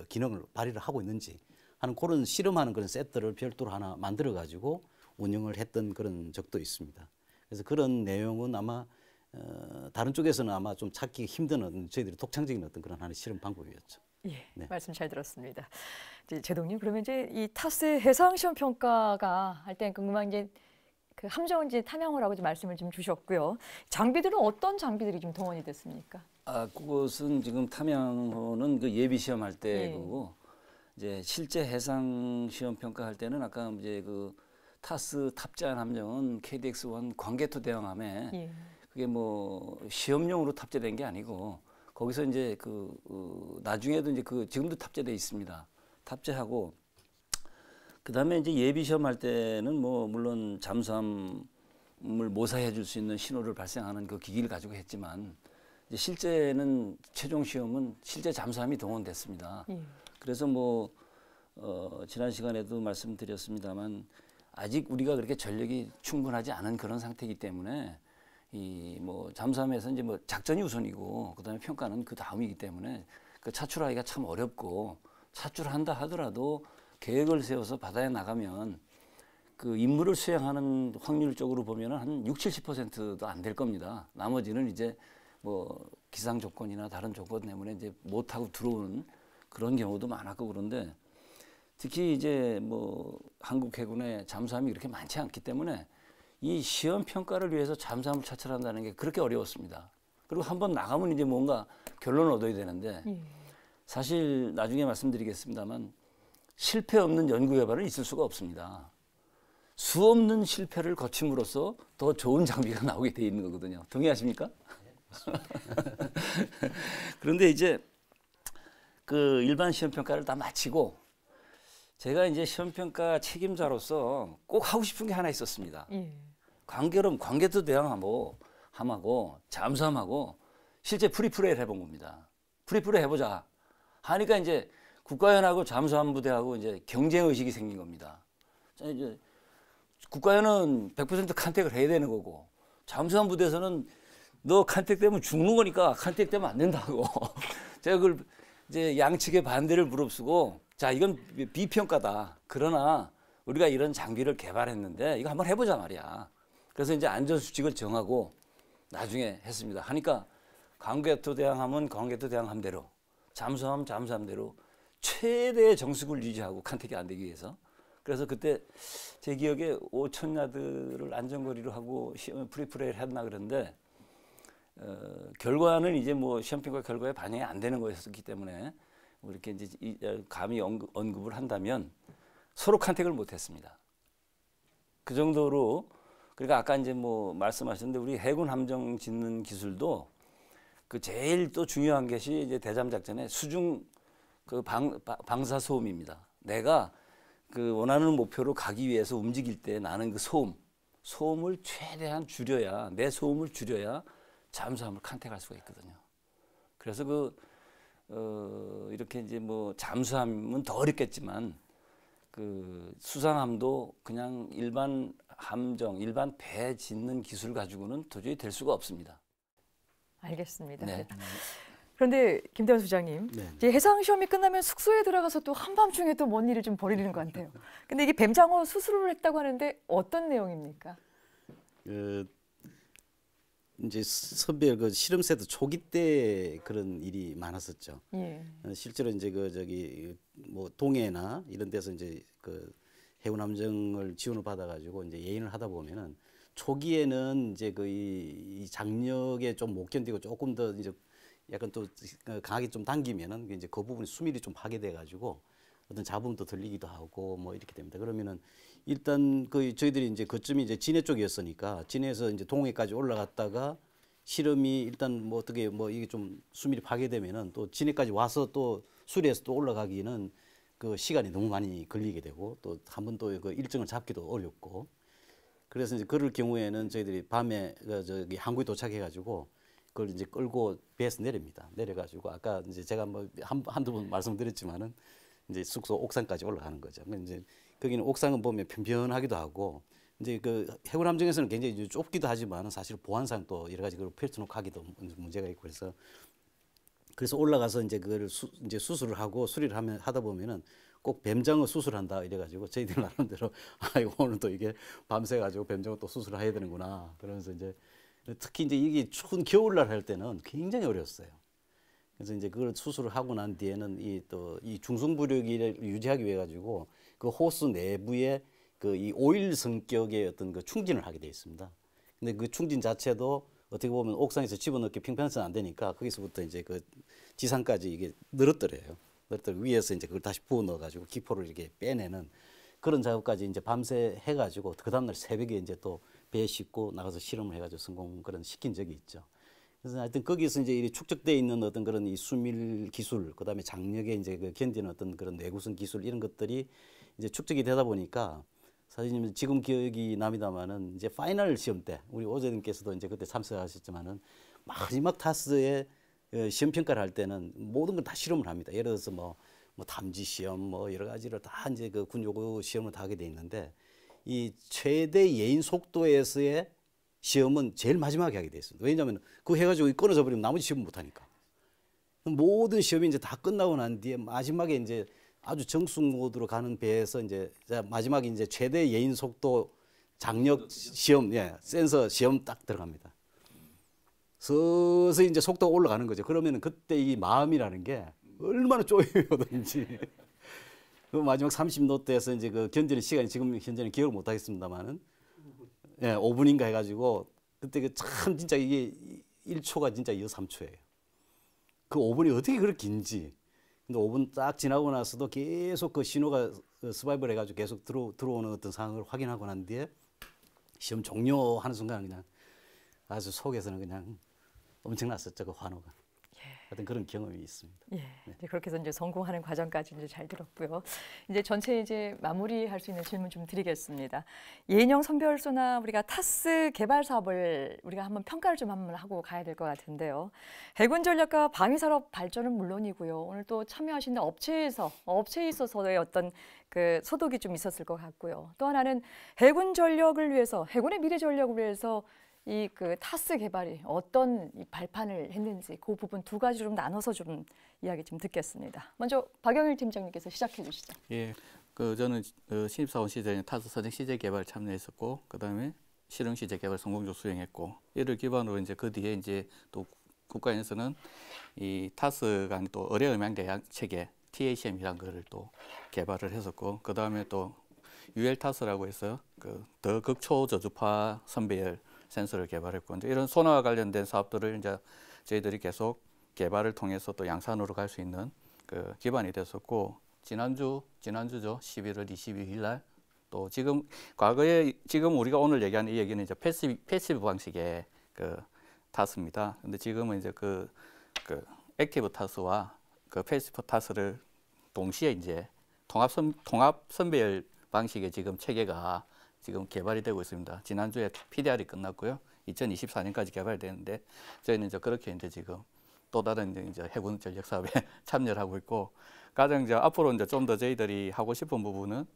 기능을 발휘를 하고 있는지 하는 그런 실험하는 그런 세트를 별도로 하나 만들어 가지고 운영을 했던 그런 적도 있습니다. 그래서 그런 내용은 아마 다른 쪽에서는 아마 좀 찾기 힘든 저희들이 독창적인 어떤 그런 하나의 실험 방법이었죠. 예, 네. 말씀 잘 들었습니다. 이제 제동님, 그러면 이제 이 타스의 해상 시험 평가가 할 때 궁금한 이제 그 함정을 이제 탐영을 하고 말씀을 좀 주셨고요. 장비들은 어떤 장비들이 좀 동원이 됐습니까? 그것은 지금 탐양호는 그 예비 시험할 때 예. 그거고 이제 실제 해상 시험 평가할 때는 아까 이제 그 타스 탑재한 함정은 KDX-1 광개토 대왕함에 예. 그게 뭐 시험용으로 탑재된 게 아니고 거기서 이제 나중에도 이제 지금도 탑재돼 있습니다. 탑재하고 그다음에 이제 예비 시험할 때는 뭐 물론 잠수함을 모사해 줄 수 있는 신호를 발생하는 그 기기를 가지고 했지만 이제 실제는 최종 시험은 실제 잠수함이 동원됐습니다. 그래서 뭐 지난 시간에도 말씀드렸습니다만 아직 우리가 그렇게 전력이 충분하지 않은 그런 상태이기 때문에 이 뭐 잠수함에서 이제 뭐 작전이 우선이고 그다음에 평가는 그 다음이기 때문에 그 차출하기가 참 어렵고 차출한다 하더라도 계획을 세워서 바다에 나가면 그 임무를 수행하는 확률적으로 보면은 한 60~70%도 안 될 겁니다. 나머지는 이제 뭐 기상 조건이나 다른 조건 때문에 이제 못 하고 들어오는 그런 경우도 많았고 그런데 특히 이제 뭐 한국 해군의 잠수함이 그렇게 많지 않기 때문에 이 시험 평가를 위해서 잠수함을 차출한다는 게 그렇게 어려웠습니다. 그리고 한번 나가면 이제 뭔가 결론을 얻어야 되는데 사실 나중에 말씀드리겠습니다만 실패 없는 연구 개발은 있을 수가 없습니다. 수 없는 실패를 거침으로써 더 좋은 장비가 나오게 돼 있는 거거든요. 동의하십니까? 그런데 이제 그 일반 시험 평가를 다 마치고 제가 이제 시험 평가 책임자로서 꼭 하고 싶은 게 하나 있었습니다. 광개토 대왕함하고 잠수함하고 실제 프리프레이를 해본 겁니다. 프리프레이 해보자 하니까 이제 국가연하고 잠수함 부대하고 이제 경쟁 의식이 생긴 겁니다. 이제 국가연은 100% 컨택을 해야 되는 거고 잠수함 부대에서는 너 컨택 되면 죽는 거니까 컨택 되면 안 된다고. 제가 그걸 이제 양측의 반대를 무릅쓰고 자 이건 비평가다. 그러나 우리가 이런 장비를 개발했는데 이거 한번 해보자 말이야. 그래서 이제 안전수칙을 정하고 나중에 했습니다. 하니까 광개토 대왕함은 광개토 대왕함대로 잠수함 잠수함대로 최대의 정수를 유지하고 컨택이 안 되기 위해서 그래서 그때 제 기억에 5,000야드를 안전거리로 하고 프리프레이를 했나 그런데 결과는 이제 뭐 시험평가 결과에 반영이 안 되는 거였기 때문에 이렇게 이제 감히 언급을 한다면 서로 컨택을 못했습니다. 그 정도로 그러니까 아까 이제 뭐 말씀하셨는데 우리 해군 함정 짓는 기술도 그 제일 또 중요한 것이 이제 대잠 작전의 수중 그 방사 소음입니다. 내가 그 원하는 목표로 가기 위해서 움직일 때 나는 그 소음을 최대한 줄여야 내 소음을 줄여야 잠수함을 컨택할 수가 있거든요. 그래서 이렇게 이제 뭐 잠수함은 더 어렵겠지만 그 수상함도 그냥 일반 함정, 일반 배 짓는 기술 가지고는 도저히 될 수가 없습니다. 알겠습니다. 네. 그런데 김대원 소장님, 네. 이제 해상 시험이 끝나면 숙소에 들어가서 또 한밤중에 또 뭔 일을 좀 벌이는 것 같아요. 근데 이게 뱀장어 수술을 했다고 하는데 어떤 내용입니까? 이제 선별 그 실험세트 초기 때 그런 일이 많았었죠. 예. 실제로 이제 뭐 동해나 이런 데서 이제 그 해군 함정을 지원을 받아가지고 이제 예인을 하다 보면은 초기에는 이제 이 장력에 좀 못 견디고 조금 더 이제 약간 또 강하게 좀 당기면은 이제 그 부분이 수밀이 좀 파괴돼 가지고 어떤 잡음도 들리기도 하고 뭐 이렇게 됩니다. 그러면은 일단 그 저희들이 이제 그쯤이 이제 진해 쪽이었으니까 진해에서 이제 동해까지 올라갔다가 실험이 일단 뭐 어떻게 뭐 이게 좀 수밀이 파괴되면은 또 진해까지 와서 또 수리해서 또 올라가기는 그 시간이 너무 많이 걸리게 되고 또 한 번 또 그 일정을 잡기도 어렵고 그래서 이제 그럴 경우에는 저희들이 밤에 저기 항구에 도착해가지고 그걸 이제 끌고 배에서 내립니다. 내려가지고 아까 이제 제가 뭐 한두 번 말씀드렸지만은 이제 숙소 옥상까지 올라가는 거죠. 이제 거기는 옥상은 보면 편편하기도 하고 이제 그 해군 함정에서는 굉장히 이제 좁기도 하지만 사실 보안상 또 여러 가지 걸 펼쳐놓고 하기도 문제가 있고 그래서 올라가서 이제 그걸 이제 수술을 하고 수리를 하다 보면은 꼭 뱀장어 수술한다 이래가지고 저희들 나름대로 이거 오늘 또 이게 밤새 가지고 뱀장어 또 수술을 해야 되는구나 그러면서 이제 특히 이제 이게 추운 겨울날 할 때는 굉장히 어려웠어요. 그래서 이제 그걸 수술을 하고 난 뒤에는 이 중성부력을 유지하기 위해 가지고 그 호스 내부에 그 이 오일 성격의 어떤 그 충진을 하게 돼 있습니다. 근데 그 충진 자체도 어떻게 보면 옥상에서 집어넣기 평평해서는 안 되니까 거기서부터 이제 그 지상까지 이게 늘어뜨려요. 위에서 이제 그걸 다시 부어 넣어가지고 기포를 이렇게 빼내는 그런 작업까지 이제 밤새 해가지고 그 다음날 새벽에 이제 또 배 싣고 나가서 실험을 해가지고 성공 그런 시킨 적이 있죠. 그래서 하여튼 거기서 이제 이 축적돼 있는 어떤 그런 이 수밀 기술, 그다음에 장력에 이제 그 견디는 어떤 그런 내구성 기술 이런 것들이 이제 축적이 되다 보니까 사실 지금 기억이 납니다만은 이제 파이널 시험 때 우리 오재님께서도 이제 그때 참석하셨지만은 마지막 타스에 시험 평가를 할 때는 모든 걸 다 실험을 합니다. 예를 들어서 뭐 탐지 시험 뭐 여러 가지를 다 이제 그 군 요구 시험을 다 하게 돼 있는데 이 최대 예인 속도에서의 시험은 제일 마지막에 하게 돼 있습니다. 왜냐하면 그거 해가지고 끊어져 버리면 나머지 시험 못 하니까. 모든 시험이 이제 다 끝나고 난 뒤에 마지막에 이제 아주 정숙 모드로 가는 배에서 이제 마지막에 이제 최대 예인 속도 장력 시험, 센서 시험 딱 들어갑니다. 서서히 이제 속도가 올라가는 거죠. 그러면은 그때 이 마음이라는 게 얼마나 쪼여든지. 그 마지막 30노트에서 이제 그 견디는 시간이 지금 현재는 기억을 못 하겠습니다만은 5분인가 해가지고 그때 그 참 진짜 이게 1초가 진짜 3초예요. 그 5분이 어떻게 그렇게 긴지. 근데 5분 딱 지나고 나서도 계속 그 신호가 스바이벌 해가지고 계속 들어오는 어떤 상황을 확인하고 난 뒤에 시험 종료하는 순간 그냥 아주 속에서는 그냥 엄청났었죠, 그 환호가. 하여튼 그런 경험이 있습니다. 예, 이제 그렇게 해서 이제 성공하는 과정까지 이제 잘 들었고요. 이제 전체 이제 마무리할 수 있는 질문 좀 드리겠습니다. 예인형 선별소나 우리가 타스 개발 사업을 우리가 한번 평가를 좀 한번 하고 가야 될 것 같은데요. 해군 전력과 방위 산업 발전은 물론이고요. 오늘 또 참여하시는 업체에 있어서의 어떤 그 소득이 좀 있었을 것 같고요. 또 하나는 해군 전력을 위해서, 해군의 미래 전력을 위해서 이 그 타스 개발이 어떤 이 발판을 했는지 그 부분 두 가지 좀 나눠서 좀 이야기 좀 듣겠습니다. 먼저 박영일 팀장님께서 시작해 주시죠. 예, 저는 신입사원 시절에 타스 선행 시제 개발 참여했었고, 그다음에 실용 시제 개발 성공적으로 수행했고, 이를 기반으로 이제 그 뒤에 이제 또 국가에서는 이 타스가 또 의뢰 음향 대응 체계 TACM이라는 거를 또 개발을 했었고, 그다음에 또 UL 타스라고 해서 그 더 극초 저주파 선배열 센서를 개발했고, 이제 이런 소나와 관련된 사업들을 이제 저희들이 계속 개발을 통해서 또 양산으로 갈 수 있는 그 기반이 됐었고, 지난주죠, 11월 22일 날 또 지금 과거에 지금 우리가 오늘 얘기하는 이 얘기는 이제 패시브 방식의 그 타스입니다. 근데 지금은 이제 그 액티브 타스와 그 패시브 타스를 동시에 이제 통합 선배열 방식의 지금 체계가 지금 개발이 되고 있습니다. 지난주에 PDR이 끝났고요. 2024년까지 개발되는데 저희는 이제 그렇게 이제 지금 또 다른 이제 해군 전력 사업에 참여를 하고 있고, 가장 이제 앞으로 이제 좀 더 저희들이 하고 싶은 부분은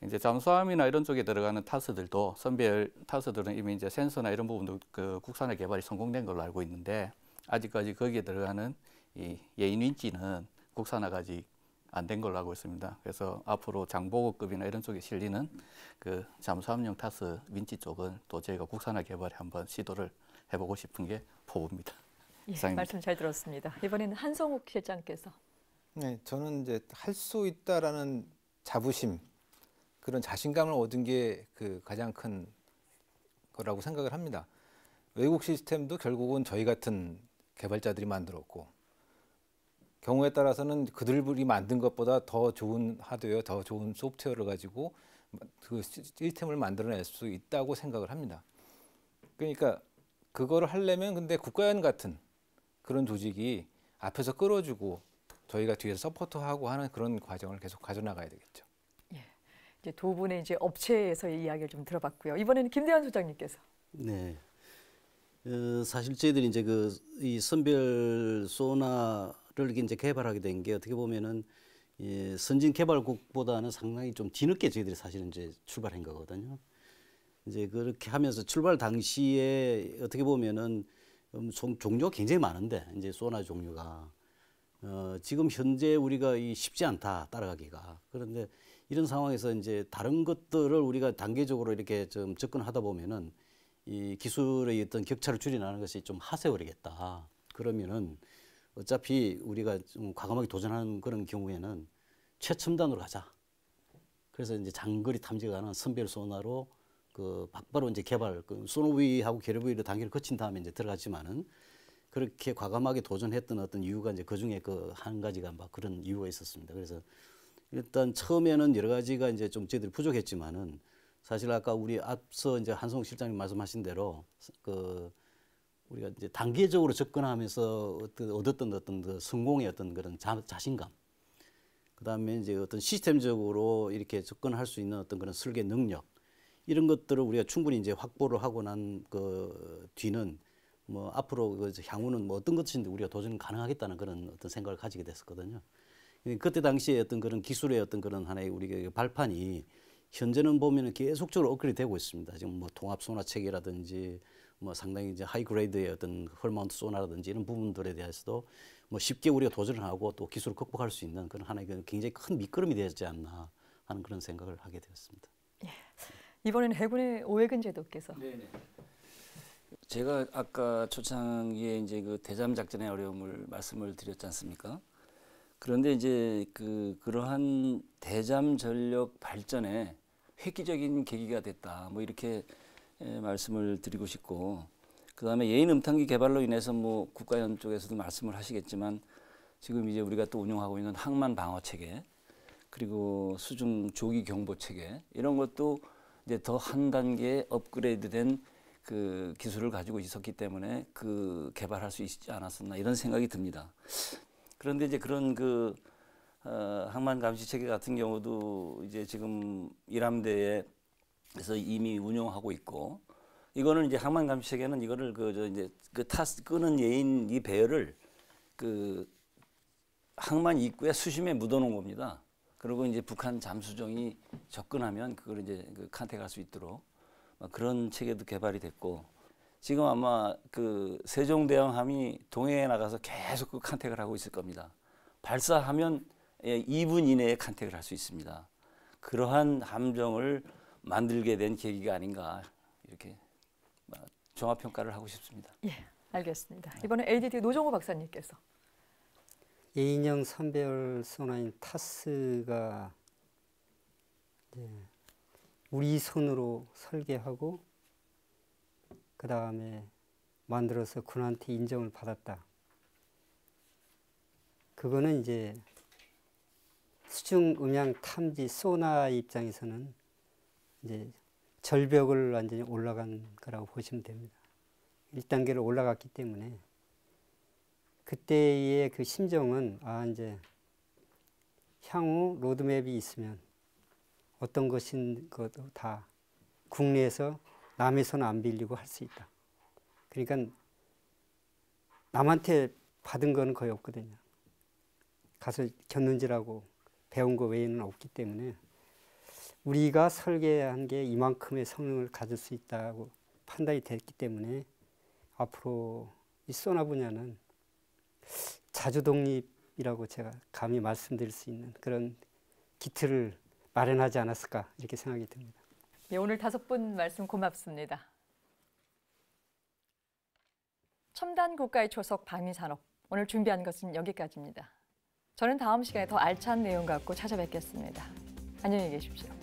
이제 잠수함이나 이런 쪽에 들어가는 타스들도 선배열 타스들은 이미 이제 센서나 이런 부분도 그 국산화 개발이 성공된 걸로 알고 있는데, 아직까지 거기에 들어가는 이 예인 윈치는 국산화가 아직 안 된 걸로 알고 있습니다. 그래서 앞으로 장보고급이나 이런 쪽에 실리는 그 잠수함용 타스 윈치 쪽은 또 저희가 국산화 개발에 한번 시도를 해보고 싶은 게 포부입니다. 예, 말씀 잘 들었습니다. 이번에는 한성욱 실장께서. 네, 저는 이제 할 수 있다라는 자부심, 그런 자신감을 얻은 게 그 가장 큰 거라고 생각을 합니다. 외국 시스템도 결국은 저희 같은 개발자들이 만들었고 경우에 따라서는 그들이 만든 것보다 더 좋은 하드웨어, 더 좋은 소프트웨어를 가지고 그 시스템을 만들어낼 수 있다고 생각을 합니다. 그러니까 그거를 하려면 근데 국가연 같은 그런 조직이 앞에서 끌어주고 저희가 뒤에서 서포트하고 하는 그런 과정을 계속 가져나가야 되겠죠. 예, 이제 두 분의 이제 업체에서의 이야기를 좀 들어봤고요. 이번에는 김대환 소장님께서. 네. 사실 저희들이 이제 이 선별 소나를 이제 개발하게 된 게 어떻게 보면은 선진 개발국보다는 상당히 좀 뒤늦게 저희들이 사실은 이제 출발한 거거든요. 이제 그렇게 하면서 출발 당시에 어떻게 보면은 종류가 굉장히 많은데 이제 소나 종류가 지금 현재 우리가 쉽지 않다 따라가기가. 그런데 이런 상황에서 이제 다른 것들을 우리가 단계적으로 이렇게 좀 접근하다 보면은 이 기술의 어떤 격차를 줄여나가는 것이 좀 하세월이겠다. 그러면은 어차피 우리가 좀 과감하게 도전하는 그런 경우에는 최첨단으로 가자. 그래서 이제 장거리 탐지가 가능한 선별 소나로 바로 이제 개발, 소노비하고 게르브이로 단계를 거친 다음에 이제 들어갔지만은 그렇게 과감하게 도전했던 어떤 이유가 이제 그 중에 한 가지가 막 그런 이유가 있었습니다. 그래서 일단 처음에는 여러 가지가 이제 좀 저희들이 부족했지만은 사실 아까 우리 앞서 이제 한성욱 실장님 말씀하신 대로 우리가 이제 단계적으로 접근하면서 얻었던 어떤 성공의 어떤 그런 자신감, 그다음에 이제 어떤 시스템적으로 이렇게 접근할 수 있는 어떤 그런 설계 능력, 이런 것들을 우리가 충분히 이제 확보를 하고 난 뒤는 뭐 앞으로 향후는 뭐 어떤 것인데 우리가 도전 가능하겠다는 그런 어떤 생각을 가지게 됐었거든요. 그때 당시에 어떤 그런 기술의 어떤 그런 하나의 우리가 발판이 현재는 보면은 계속적으로 업그레이드 되고 있습니다. 지금 뭐 통합 소나 체계라든지 뭐 상당히 이제 하이 그레이드의 어떤 헐마운트 소나라든지 이런 부분들에 대해서도 뭐 쉽게 우리가 도전을 하고 또 기술을 극복할 수 있는 그런 하나의 굉장히 큰 밑거름이 되지 않나 하는 그런 생각을 하게 되었습니다. 예. 이번에는 해군의 오해근 제도께서. 네네. 제가 아까 초창기에 이제 그 대잠 작전의 어려움을 말씀을 드렸지 않습니까? 그런데 이제 그러한 대잠 전력 발전에 획기적인 계기가 됐다. 뭐 이렇게 말씀을 드리고 싶고, 그다음에 예인 음탄기 개발로 인해서 뭐 국가연 쪽에서도 말씀을 하시겠지만 지금 이제 우리가 또 운영하고 있는 항만 방어 체계, 그리고 수중 조기 경보 체계, 이런 것도 이제 더 한 단계 업그레이드된 그 기술을 가지고 있었기 때문에 개발할 수 있지 않았었나 이런 생각이 듭니다. 그런데 이제 그런 항만 감시 체계 같은 경우도 이제 지금 일함대에서 이미 운영하고 있고, 이거는 이제 항만 감시 체계는 이거를 끄는 예인 이 배열을 항만 입구에 수심에 묻어놓은 겁니다. 그리고 이제 북한 잠수정이 접근하면 그걸 이제 컨택할 수 있도록 그런 체계도 개발이 됐고, 지금 아마 세종대왕함이 동해에 나가서 계속 컨택을 하고 있을 겁니다. 발사하면 2분 이내에 컨택을 할 수 있습니다. 그러한 함정을 만들게 된 계기가 아닌가 이렇게 종합평가를 하고 싶습니다. 예, 알겠습니다. 이번에 ADT 노정호 박사님께서. 예인형 선별 소나인 타스가 우리 손으로 설계하고 그 다음에 만들어서 군한테 인정을 받았다. 그거는 이제 수중 음향 탐지 소나 입장에서는 이제 절벽을 완전히 올라간 거라고 보시면 됩니다. 1단계를 올라갔기 때문에 그때의 그 심정은 이제 향후 로드맵이 있으면 어떤 것인 것도 다 국내에서 남에서는 안 빌리고 할 수 있다. 그러니까 남한테 받은 건 거의 없거든요. 가서 곁눈질하고 배운 거 외에는 없기 때문에 우리가 설계한 게 이만큼의 성능을 가질 수 있다고 판단이 됐기 때문에 앞으로 이 소나 분야는 자주 독립이라고 제가 감히 말씀드릴 수 있는 그런 기틀을 마련하지 않았을까 이렇게 생각이 듭니다. 예, 오늘 5분 말씀 고맙습니다. 첨단 국가의 초석 방위산업, 오늘 준비한 것은 여기까지입니다. 저는 다음 시간에 더 알찬 내용 갖고 찾아뵙겠습니다. 안녕히 계십시오.